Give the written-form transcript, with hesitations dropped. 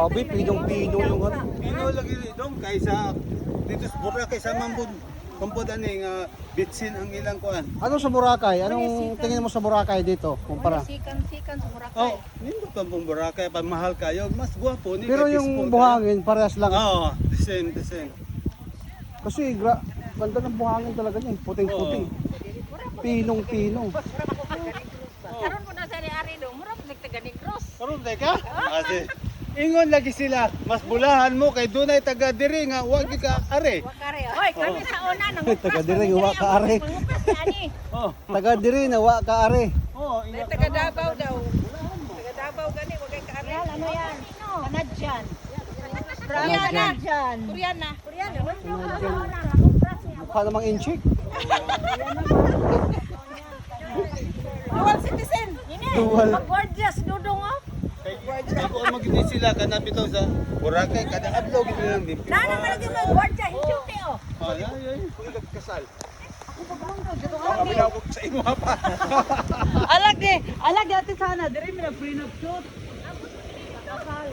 Sabi, pinong-pino yung ano. Pino lagi dong kaysa dito sa Boracay sa Mambud. Kumpod aning bitsin ang ilang kuan. Ano sa Boracay? Anong tingin mo sa Boracay dito? Kumpara. Sikan sa Boracay. Oh, nindot pa pong Boracay pa mahal kayo, mas gwapo ni Pero yung buhangin, parehas lang. Oh, the same, the same. Kasi ganda ng buhangin talaga niya. Puting-puting. Pinong-pino. Karon ko na sa ari do, mura nagtaga Negros. Karon ka? Kasi ingon lagi sila, mas bulahan mo kay dunay taga diri nga wag ka are. Wakare. Hoy, kami sa una nang Taga diri nga wa ka are. ani. Oh, Taga diri na wa ka are. oh, May taga Davao daw. Taga Davao gani, wag kay kaare. Ano yan? Canadian. Canadian. Koreana. Mukha namang inchik. Dual citizen. Dual. Gorgeous dudong oh. kay ko magiti sila kana bitaw sa Boracay kada adlaw gid lang din. Nana man lagi mo gorgeous inchuti oh. Ay ay, kulit kasal. Sa imo pa. Alag dati sana diri mi na prenup shoot. Kasal.